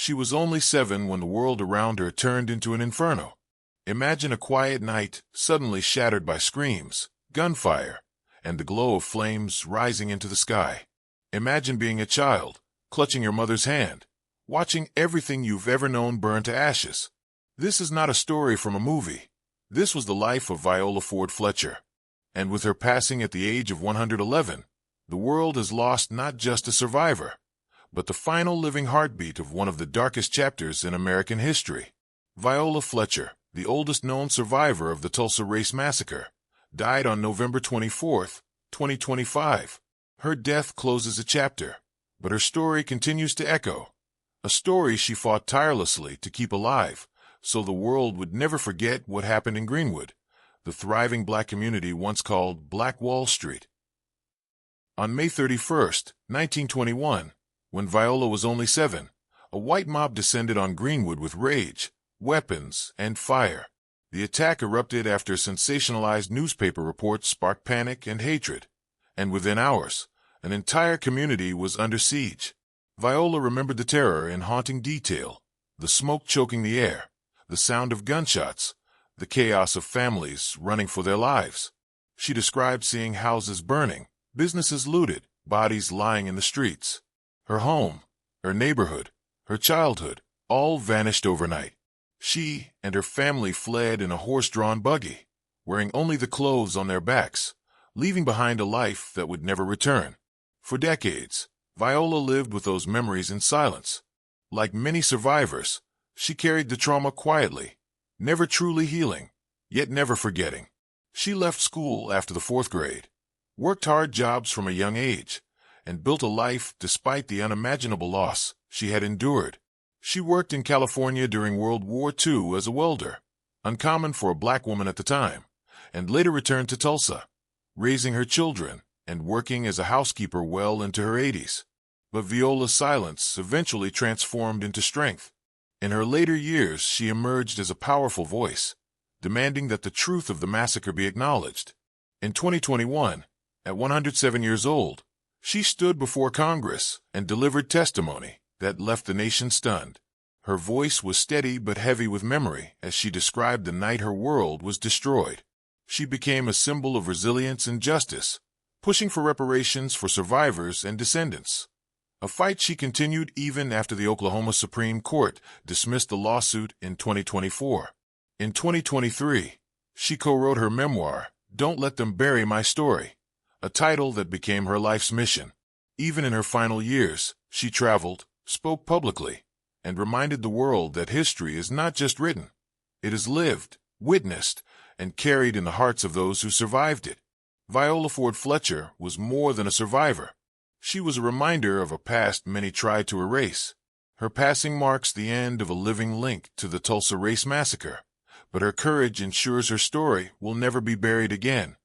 She was only 7 when the world around her turned into an inferno. Imagine a quiet night suddenly shattered by screams, gunfire, and the glow of flames rising into the sky. Imagine being a child, clutching your mother's hand, watching everything you've ever known burn to ashes. This is not a story from a movie. This was the life of Viola Ford Fletcher. And with her passing at the age of 111, the world has lost not just a survivor, but the final living heartbeat of one of the darkest chapters in American history. Viola Fletcher, the oldest known survivor of the Tulsa Race Massacre, died on November 24, 2025. Her death closes a chapter, but her story continues to echo. A story she fought tirelessly to keep alive, so the world would never forget what happened in Greenwood, the thriving black community once called Black Wall Street. On May 31, 1921, when Viola was only 7, a white mob descended on Greenwood with rage, weapons, and fire. The attack erupted after sensationalized newspaper reports sparked panic and hatred, and within hours, an entire community was under siege. Viola remembered the terror in haunting detail, the smoke choking the air, the sound of gunshots, the chaos of families running for their lives. She described seeing houses burning, businesses looted, bodies lying in the streets. Her home, her neighborhood, her childhood, all vanished overnight. She and her family fled in a horse-drawn buggy, wearing only the clothes on their backs, leaving behind a life that would never return. For decades, Viola lived with those memories in silence. Like many survivors, she carried the trauma quietly, never truly healing, yet never forgetting. She left school after the 4th grade, worked hard jobs from a young age, and built a life despite the unimaginable loss she had endured. She worked in California during World War II as a welder, uncommon for a black woman at the time, and later returned to Tulsa, raising her children and working as a housekeeper well into her 80s. But Viola's silence eventually transformed into strength. In her later years, she emerged as a powerful voice, demanding that the truth of the massacre be acknowledged. In 2021, at 107 years old, she stood before Congress and delivered testimony that left the nation stunned. Her voice was steady but heavy with memory as she described the night her world was destroyed. She became a symbol of resilience and justice, pushing for reparations for survivors and descendants. A fight she continued even after the Oklahoma Supreme Court dismissed the lawsuit in 2024. In 2023, she co-wrote her memoir, Don't Let Them Bury My Story, a title that became her life's mission. Even in her final years, she traveled, spoke publicly, and reminded the world that history is not just written. It is lived, witnessed, and carried in the hearts of those who survived it. Viola Ford Fletcher was more than a survivor. She was a reminder of a past many tried to erase. Her passing marks the end of a living link to the Tulsa Race Massacre, but her courage ensures her story will never be buried again.